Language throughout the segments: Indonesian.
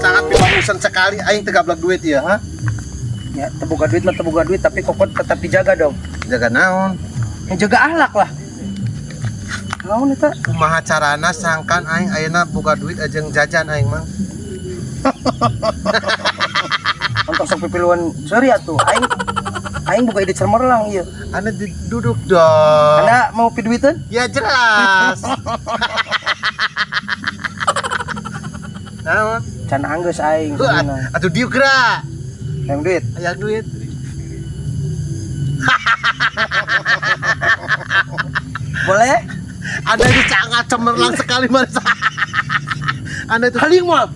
sangat pipamusan sekali aing teu gablek duit ya, ha? Ya, terbuka duit mah terbuka duit, tapi kokot tetap dijaga dong. Jaga naon? Yang jaga ahlak lah. Naon eta? Kumaha carana sangkan aing ayeuna boga duit ajeng jajan aing mah. Untuk sok pipiluan seuri atuh. Aing buka ide cermerlang ieu. Anda duduk dong. Anda mau piduiteun? Ya jelas. Naon? Can anggeus aing. Atuh dieu geura. Yang duit. Aya duit. Boleh? Anda ini sangat cemerlang sekali Mas. Anda itu Haling mah.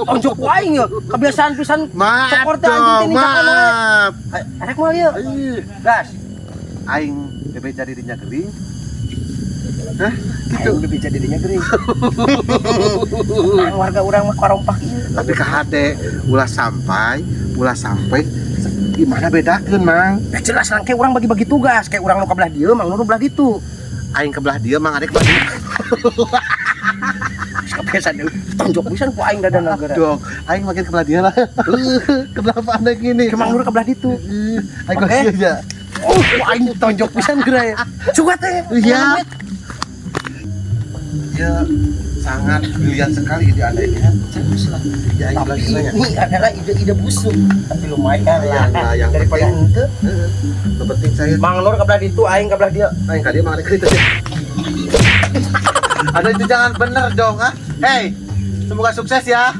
Onjok ku aing ya. Kebiasaan pisan maaf seperti dong, anjing teh maaf. Arek mah ieu. Gas. Aing bebe jadi dinya geuring. Hah? Gitu. Aing bebe jadi dinya geuring. Warga urang mah karompak ieu. Tapi ka hade ulah sampai gimana bedakeun, Mang? Jelas lang kayak urang bagi-bagi tugas, kayak urang nu ka belah dieu, mang nu belah ditu. Aing ke belah dia, Mang adek bagi. Kebiasaan deui. Tonjok pisan ku aing dadan negara. Dong, aing makin ke belah dia lah. Kenapa Anda gini? Ke mang nu ka belah ditu. Aing kasih aja. Oh, ku aing tonjok pisan geura ya. Sugat teh. Iya. Ya, sangat brilian sekali ide Anda ini. Serius lah. Ya, aing Tapi bilang ini adalah ide-ide busuk. Tapi lumayan lah. Yang daripada penting itu. Yang penting saya Mang Nur ka belah ditu, aing ka belah dia. aing ka dia Mang adek gitu. Ada itu jangan bener dong, ah. Hey, semoga sukses ya.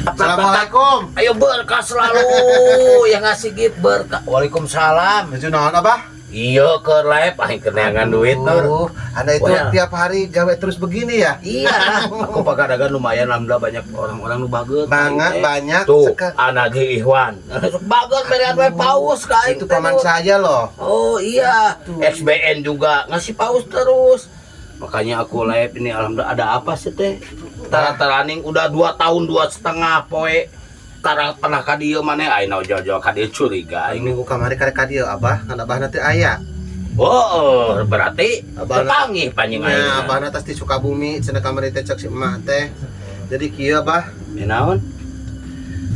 Assalamualaikum. Ayo berkah selalu yang ngasih gift berkah. Waalaikumsalam. Baju naon Abah? Iya ke live aing keneangan duit Nur. Anda itu Wah. tiap hari gawe terus begini ya? Iya, aku pagadagan lumayan alhamdulillah banyak orang-orang nu bageut. Banyak Tuh, sekali. anak di Ikhwan. Bageut berean we paus ka aing Itu teh, paman Nur. saya loh. Oh iya, XBN juga ngasih paus terus. Makanya aku live ini alhamdulillah ada apa sih teh? Tara-taraning udah 2 tahun 2,5 poe. Tara pernah ka dieu maneh ayeuna ojo-ojo ka dieu curiga aing. Minggu kamari karek ka dieu Abah, kan Abah nanti aya. Oh, berarti Abah tetangih panjang aing. Ya, Abah atas di Sukabumi, cenah kamari teh cek si emak teh. Jadi kieu Abah, Naon?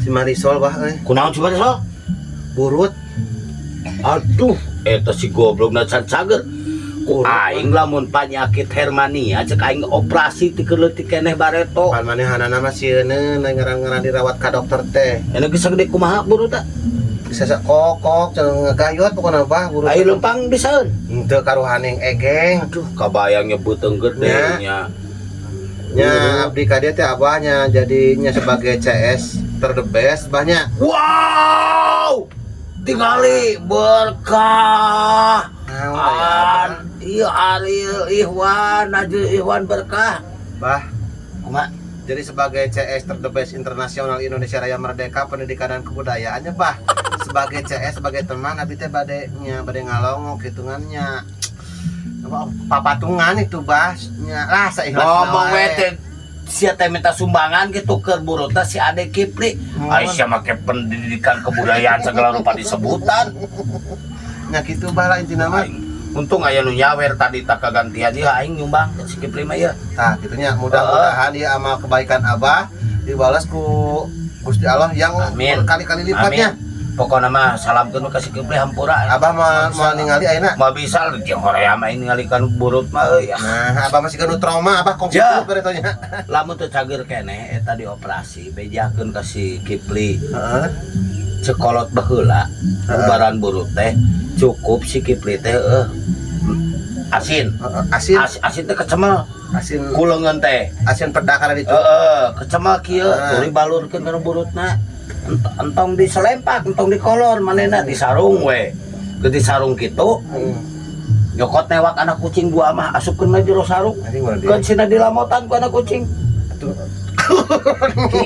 si Marisol Bah euy, Kunaon coba so? burut. Aduh, eta si goblok na cager. Ku aing lamun penyakit hermania cek aing operasi ti keleutik keneh bareto. Pan manehanana mah sieun ngaran-ngaran dirawat ka dokter teh. Ena geus gede kumaha buru ta? Bisa kokok jeung ngagayot pokona Bah burut. Ayo lempang bisaeun. Henteu karuhaning egeng. Aduh, kabayang nyebuteung gede nya. Nya abdi ka dieu teh Abahnya jadinya sebagai CS ter the best banyak. Wow! Tingali berkah. Iya Ariel Ikhwan, Najul Ikhwan berkah. Bah, Kumaha? jadi sebagai CS ter the best internasional Indonesia Raya Merdeka Pendidikan dan Kebudayaannya Bah. Sebagai CS sebagai teman abdi teh bade ngalongok hitungannya. Papatungan itu Bah. Nya lah saikhlas. Ngomong we teh sia teh minta sumbangan gitu ke buru teh si Ade Kipli. Aisyah make pendidikan kebudayaan segala rupa disebutan. Nya kitu Bah lah intina mah. Untung aya nu nyawer tadi tak kagantian dia aing nyumbang si Kipli mah ya. Nah, gitunya mudah-mudahan dia amal kebaikan Abah dibalas ku Gusti Allah yang Amin. berkali-kali lipatnya. Pokoknya mah salamkeun ka si Kipli hampura. Abah mau ningali ayeuna. Mah bisa jeung Korea mah ini ngalikeun burut mah euy. Nah, Abah masih kanu trauma, Abah kongsi Ya. beretonya. Lamun teu cager keneh eta dioperasi bejakeun ka si Kipli. Heeh. Cekolot baheula ubaran burut teh cukup si Kipli teh asin. Asin, Asin teh kecemel asin, kuleungeun teh. asin pedak kana ditu. Kecemel kieu tuluy balurkeun kana burutna. Entong diselempak, entong dikolor manehna disarung we. Geus disarung kitu nyokot newak anak kucing dua mah asupkeun na jero sarung. Keun sina dilamotan ku anak kucing.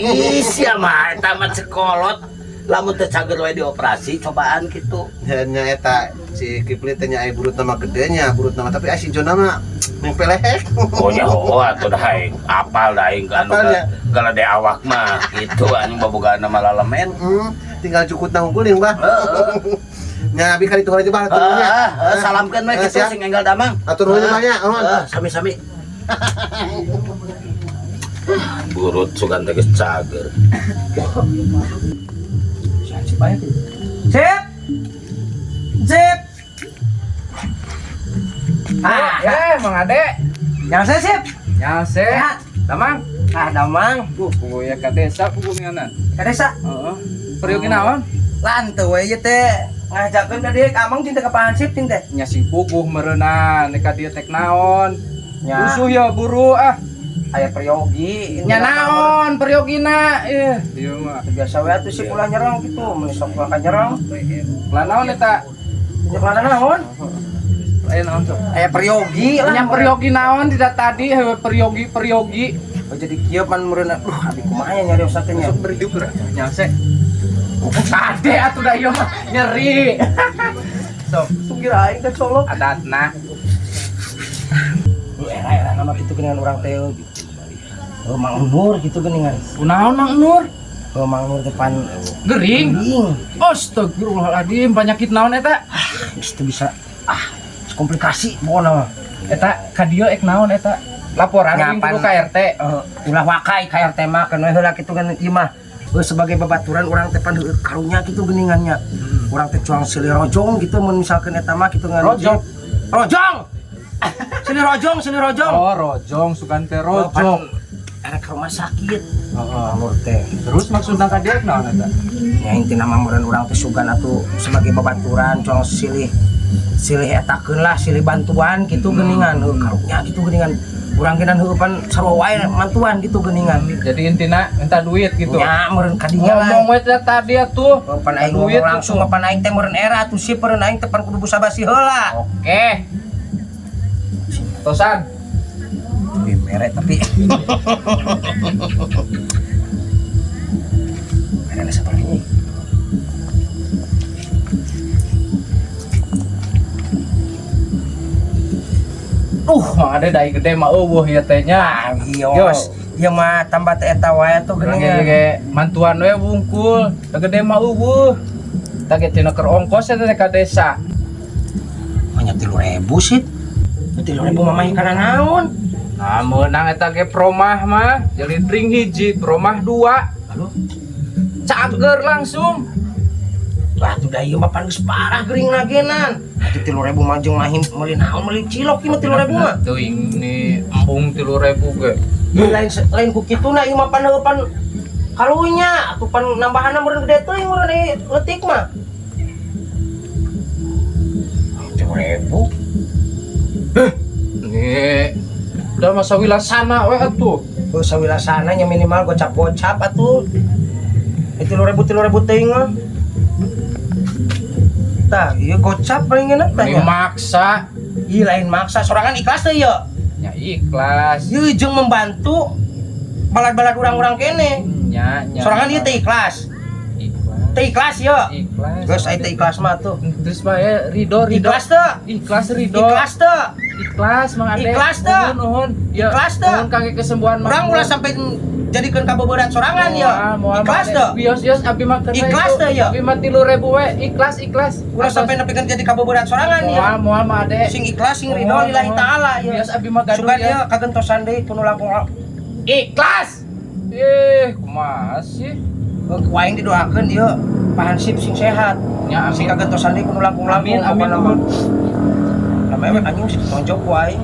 Isia mah eta mah cekolot. Lamun teu cager we dioperasi cobaan kitu. Nya eta si Kipli teh nya burut nama gedenya, burut nama tapi si Jona mah mempeleh. Oh nya atuh dah aing apal dah aing kan galade awak mah gitu anjing boboga nama lalemen. Tinggal cukutna hungkulin bah. Nya abi kali tuh aja bah turunnya. Salamkeun we kitu sing enggal damang. Atur nuhun banyak, Sami-sami. Burut sugan teh geus cager. Sip. Sip. Mang Ade. Yang saya sip. Nyase. Damang. Damang. Puguya ka desa pugumianan. Ka desa. Heeh. Periuk naon? Lanteu we ieu teh ngajakeun ka dieu ka amang cinta ka pahansip ting teh. Nya sing puguh meureunna nek ka dieu tek naon? Nya. Usuh ya buru ah. Aya peryogi. Nya naon periogina? Ieu mah. Biasa we atuh si ulah nyerang gitu, mun sok ulah nyerang. Lah naon eta? Nyerang naon? Aya naon sok? Aya peryogi lah. Nya periogi naon tidak tadi heuh periogi. Oh, jadi kieu pan meureunna. Abi kumaha nya nyari usah teh nya. Sok beriuk geura. Nyase. Ade atuh da ieu mah nyeri. Sok Sungir aing teh colok. adatna. Era nama kitu geuningan urang teh gitu. Oh, Mang Nur gitu geuningan. Kunaon Mang Nur? Oh, Mang Nur depan Gering. gering. Astagfirullahaladzim, penyakit naon eta? Itu bisa komplikasi pokona mah. Eta kadio ek naon eta? Laporan Nyapan. kudu ka RT. Ulah wakai ka RT mah kan we heula kitu kan ieu mah. Sebagai babaturan urang teh pan karunya kitu geuningannya. Urang teh cuang silih rojong gitu mun misalkeun eta mah kitu ngan Rojong. Silih rojong. Oh, rojong sugan teh rojong. Era ke rumah sakit. Heeh. Nur teh. Terus maksudna ka dieu naon eta? Ya intina mah meureun urang teh sugan atuh sebagai babaturan cuang silih etakeun lah silih bantuan gitu geuningan. Karunya gitu geuningan. Urang genan heupan sarua wae mantuan gitu geuningan. Jadi intina minta duit gitu. Ya meureun ka dinya lah. Ngomong we teh tadi atuh. Pan aing ngomong langsung pan aing teh meureun era atuh sip meureun aing teh pan kudu basa-basi heula. Oke. Tosan. Wih mere tapi mere seperti ini. Mah ada dai gede mah eueuh ieu teh nya. Yos, ieu mah tambah teh eta wae tuh Geuningan geuningan. ge mantuan we wungkul. Da gede mah eueuh. Da ge tina keur ongkos eta ka desa. Hanya 3.000 sih. 3.000 mah mah kana naon? Nah, meunang eta ge promah mah, jelitring hiji, promah 2. Halo. Cager langsung. Lah tuh da ieu mah pan geus parah geuring nagenan. Atuh 3.000 mah jeung mah meuli naon meuli cilok ieu 3.000 mah. Tuh ini embung 3.000 ge. Lain ku kituna ieu mah pan heupan kalunya atuh pan nambahanna meureun gede teuing meureun leutik mah. 3.000. Nih, udah masa wilasana we atuh. Oh, sawilasana nya minimal gocap-gocap atuh. 3.000 teuing mah. Tah, ieu gocap paling enak tah Ini nya. maksa. Ih lain maksa, sorangan ikhlas teh ieu. Ya ikhlas. Ieu jeung membantu balad-balad urang-urang kene. Nya. Sorangan ieu teh ikhlas. Ikhlas. Teh ikhlas ieu. Ikhlas. Geus aya teh ikhlas mah tuh. Terus bae ridho. Ikhlas teh. Ikhlas ridho. Ikhlas teh. Ikhlas Mang Ade. Ikhlas teh. Nuhun. Ya. Ikhlas teh. Nuhun kangge kesembuhan Mang. Urang ulah sampai jadikeun kabobodan sorangan ieu. Ikhlas teh. Bios abi mah kana Ikhlas teh, ya. Abi mah 3.000 we. Ikhlas. Ulah sampai nepikeun jadi kabobodan sorangan ieu. Moal Mang Ade. Sing ikhlas sing ridho lillahi taala ieu. Bios abi mah gaduh Sugan ieu ya. kagentosan deui kudu langkung. Ikhlas. Kumaha sih? Waing didoakeun ieu pahansip sing sehat. Ya Sing amin. kagentosan deui kudu langkung-langkung. Amin. Namanya anjing sih tonjok waing.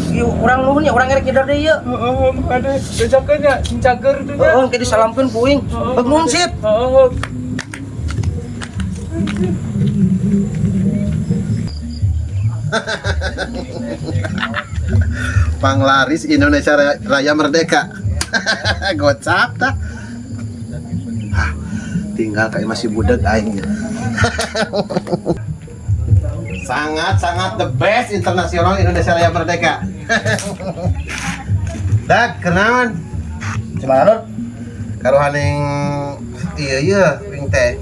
Ieu urang nuhun ya urang erek kidar deui ieu. Heeh, ada bejakeun nya, sing cager itu nya. Heeh, ke disalamkeun puing. Begnun sip. Heeh. Panglaris Indonesia Raya Merdeka. Gocap dah. Hah, tinggal kayak masih budak aing. Sangat the best internasional Indonesia Raya Merdeka. Dak, kenaon? Cuman Nur, Kalau haning iya ping teh.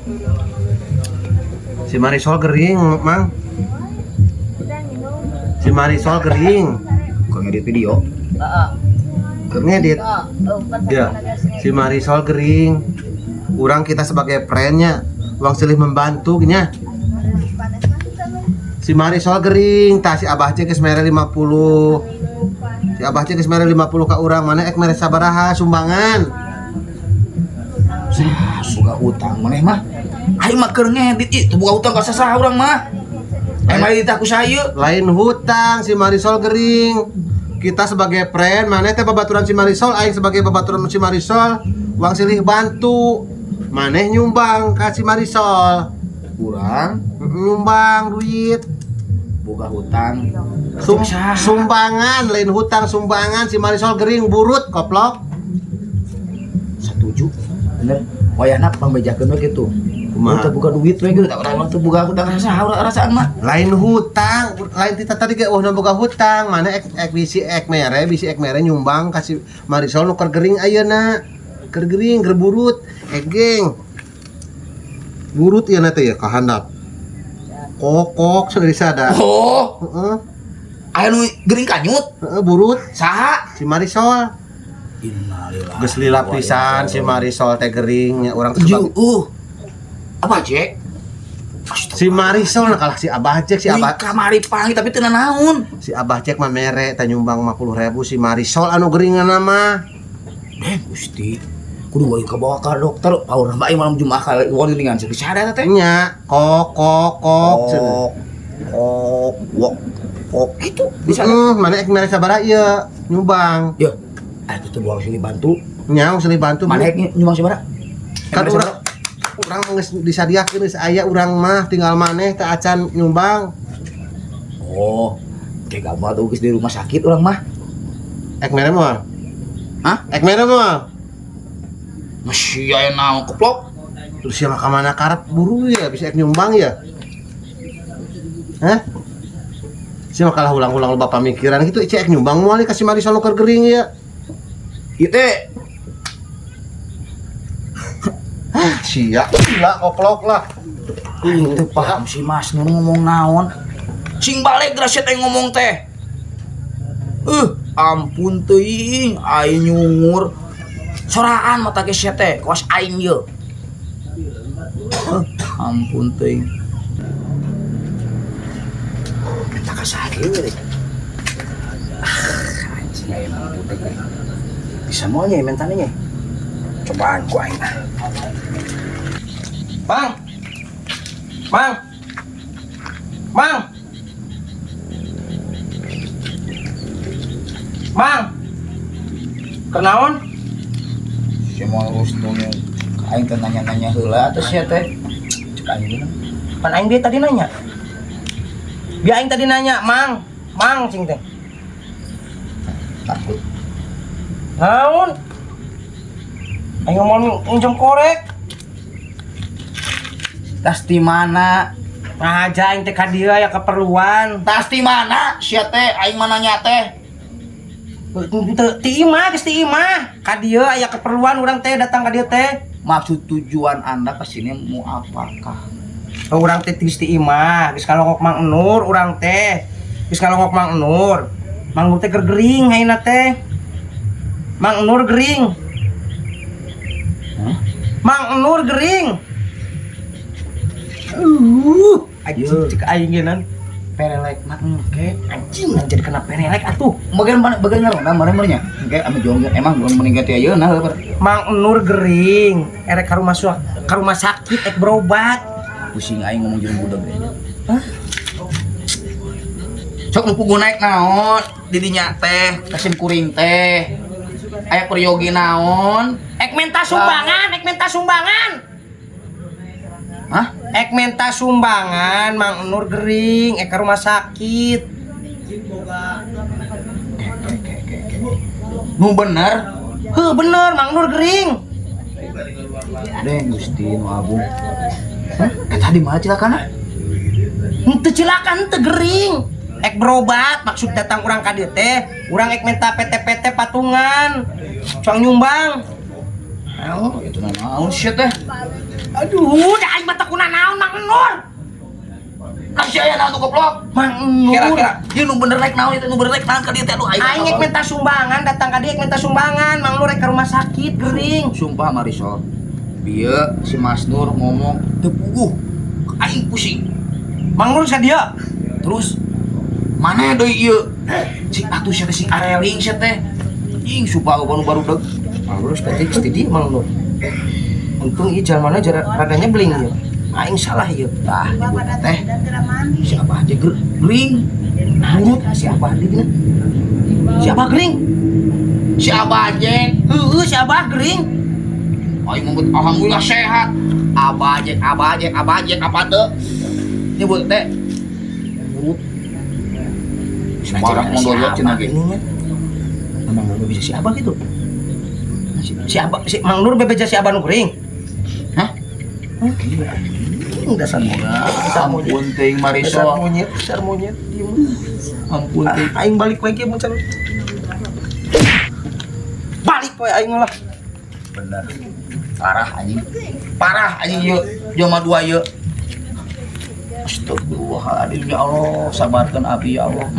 Si Marisol gering, Mang. Si Marisol gering. Kok ngedit video? Keur ngedit. Ya, si Marisol gering. Urang kita sebagai friend-nya, uang silih membantu nya. Si Marisol gering, tah si Abah cek geus mere 50. Si Abah cek geus mere 50 ka urang, mana ek mere sabaraha sumbangan. Suka utang maneh mah. Aing mah keur ngedit ieu teu boga utang ka sasaha urang mah. Aing mah edit aku saeu. Lain hutang si Marisol gering. Kita sebagai friend, mana teh babaturan si Marisol, aing sebagai babaturan si Marisol, uang silih bantu. Maneh nyumbang ka si Marisol. Urang Nyumbang duit. boga hutang. Sumbangan, lain hutang sumbangan si Marisol gering burut koplok. Setuju. Bener. Wayahna pambejakeun we kitu. Kumaha? Teu buka duit we gitu. Urang teu boga hutang sasaha rasaan mah. Lain hutang, lain kita tadi ge boga hutang, mana ek bisi ek mere nyumbang kasih Marisol nu keur gering ayeuna. Keur gering, keur burut, geng. Burut ieu na teh ya kahandap. Kokok sudah disada. Oh, Heeh, aya nu gering kanyut. burut Saha? si Marisol. Innalillahi. Geus lila pisan si Marisol teh gering nya urang teh Ju, apa cek? si Marisol nah kalah si Abah cek si Abah kamari panggil tapi teu naon. si Abah cek mah mere teh nyumbang 50.000 si Marisol anu geringan mah. Gusti. Kudu wae kabawa ka dokter. Paur mbak ieu malam Jumaah ka warningan ceuk sada teh. Nya kok cenah. Kok itu bisa. Mana ek mere sabaraha ieu nyumbang. Yo. Aya kitu bawa sini bantu. Nya geus dibantu. Mana ek nyumbang sabaraha? Kan urang geus disadiakeun geus aya urang mah tinggal maneh teh acan nyumbang. Oh. Kayak gambar tuh geus di rumah sakit urang mah. Ek mere moal. Hah? Ek mere moal. Masih aya naon keplok? Terus siapa ka mana karep buru ya bisa ek nyumbang ya. Hah? Siapa kalah ulang-ulang loba pamikiran gitu cek nyumbang moal kasih Marisol nu keur gering ya. Ieu teh Sia, gila koplok lah. teu paham si Mas nu ngomong naon. Sing balik grasya teh ngomong teh. Ampun teuing aing nyungur. Soraan mata ge sia teh, kos aing ye. Ampun teuing. Minta ka sakit we. Anjing aya mah budak. Bisa moal nya mentana nya. Cobaan ku aing. Mang. Kenaon? Si moal urus dunya. Aing teh nanya-nanya heula atuh sia teh. Cek aing dulu. Pan aing dia tadi nanya. Dia aing tadi nanya, Mang cing teh. Takut. Naon? Aing ngomong injom korek. Tas di mana? Nah, aja aing teh ka dieu aya keperluan. Tas di mana? Sia teh aing mah nanya teh. Ti imah, geus ti imah. Ka dieu aya keperluan urang teh datang ka dieu teh. Maksud tujuan Anda ke sini mau apakah? Urang teh geus ti imah, geus kalongok Mang Nur urang teh. Geus kalongok Mang Nur. Mang Nur teh keur gering hayeuna teh. Mang Nur gering. Hah? Mang Nur gering. Anjing cek aing geunan. Perelek mah engke anjing jadi kena perelek atuh. Bagian ngaronda maremnya. Engke ame jongger emang belum meninggal teh ayeuna heuh. Mang Nur gering. Erek ka rumah sakit ek berobat. Pusing aing ngomong jeung budak ge. Hah? Sok nu pugu naik naon? Di dinya teh kasin kuring teh. Aya peryogi naon? Ek minta sumbangan. Hah? Ek minta sumbangan Mang Nur gering ek ka rumah sakit. Nu bener? Heuh bener Mang Nur gering. Deh Gusti nu agung. Hah? Eta di mana cilakana? Henteu cilakan teu gering. Ek berobat maksud datang urang ka dieu teh. Urang ek minta PT patungan. Coang nyumbang. Oh, itu naon sia teh? Aduh, da aing mah teu kuna naon Mang Nur. Nasi aya na anu goblok. Mang Nur. Kira-kira ieu nu bener rek naon itu nu bener rek naon ka dieu teh aduh Aing rek minta sumbangan, datang ka dieu minta sumbangan, Mang Nur rek ke rumah sakit geuring. Sumpah Marisol. Bieu si Mas Nur ngomong teu puguh. Aing pusing. Mang Nur sadia. Terus mana deui ieu? Cik atuh sia sing areling sia teh. Ing sumpah baru deug. Mang Nur statik di dieu Mang Nur. Untung ieu jalanna radanya beling ieu. Aing salah ieu. Tah ibu teh. Si Abah aja gering. Nurut si Abah di dieu. Si Abah gering. Si Abah aja. Heueuh si Abah gering. Aing mah alhamdulillah sehat. Abah aja apa teu? Nyebut teh. Nurut. Sebarang mondoyok cenah ge. Mang Nur bisa si Abah gitu. Si Abah si Mang Nur bebeja si Abah nu gering. Hah? Oh gila. Dasar monyet. Ampun teuing Marisol. Dasar monyet. Ampun teuing. Aing balik lagi mun calon. Balik we aing lah. Bener. Parah anjing yeuh. Jelema dua yeuh. Astagfirullahaladzim ya Allah, sabarkan abi ya Allah.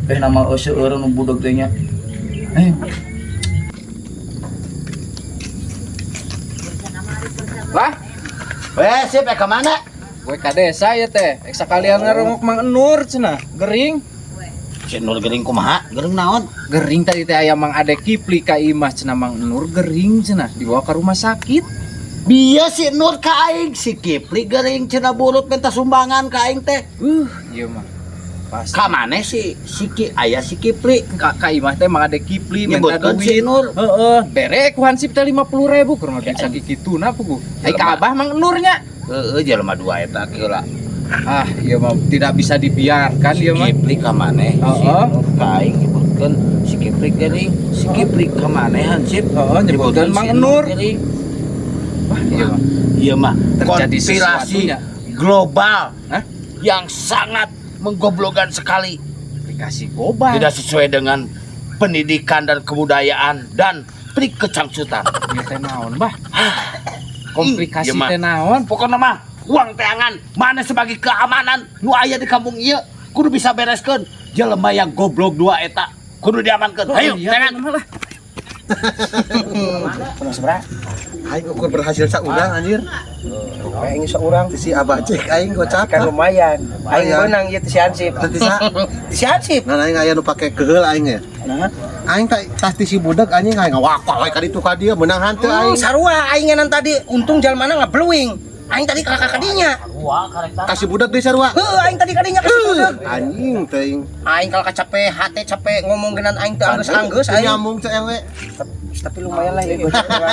Nama seueur nu budak teh nya. Lah, Weh, sip ka mana? gue ka desa ya teh. Sekalian ngarungok Mang Nur cenah. Gering. Si Nur gering kumaha? Gering naon? Gering tadi teh aya Mang Ade Kipli ka imah cenah Mang Nur gering cenah dibawa ke rumah sakit. Bieu si Nur ka aing, si Kipli gering cenah burut minta sumbangan ka aing teh. Iya mah. Pas Ka maneh si aya si Kipli. ka imah teh Mang Ade Kipli minta Nyebutkeun si duit. Nur. Heeh, bere ku hansip teh 50.000 keur mah bisa kikituna puguh. Ai ka Abah Mang Nurnya. Heeh, jelema dua eta heula. Ah, iya mah tidak bisa dibiarkan Si ieu mah. Kipli ka maneh, si Heeh. Nur ka aing nyebutkeun si Kipli gering, si Kipli ka maneh hansip. Heeh, nyebutkeun Mang Nur. Gering. Wah, iya mah. Iya mah Terjadi konspirasi sesuatunya. global Hah? yang sangat menggoblokan sekali, Dikasih gobal. tidak sesuai dengan pendidikan dan kebudayaan dan perikecangcutan. Ieu teh naon, Bah? Komplikasi Iya, mah. teh naon? Pokoknya mah uang teangan mana sebagai keamanan nu aya di kampung ieu kudu bisa bereskeun jelema yang goblok dua eta kudu diamankeun. Ayo teangan. lah. Pernah seberapa? Aing ukur berhasil saurang anjir. Aing seorang Si Abah cek aing gocap. kan lumayan. Aing Lumayan. benang ieu teh si Ansip. Tadi sa. Si Ansip. Nah aing aya nu pake keheul aing ya. Nah, Aing tas ti si budak anjing aing ngawak we ka ditu ka dieu meunang hanteu aing. sarua aingenan tadi untung jalmana ngebluing. Aing tadi ka kadinya. Kasih budak deui sarua. Heuh, aing tadi kadinya ka si budak. Anjing teuing. Aing kalau capek hate capek ngomong genan aing teu anggeus-anggeus Teu aing. nyambung cek ewe. Tapi lumayan lah ya.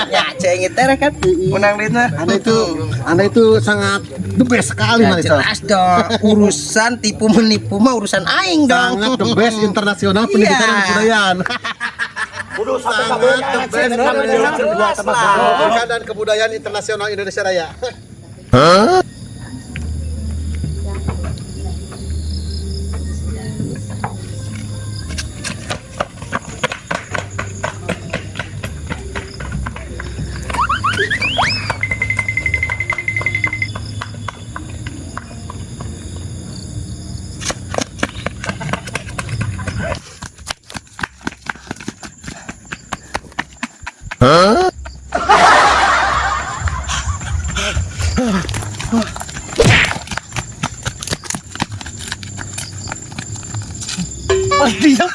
Ya, cengit teh kan. Menang ditna. Anda itu sangat the best sekali Ya, Marisol. jelas dong. Urusan tipu menipu mah urusan aing dong. Sangat the best internasional pendidikan dan kebudayaan. Kudu satu Sangat the best kedua pendidikan dan kebudayaan internasional Indonesia Raya. Mas dia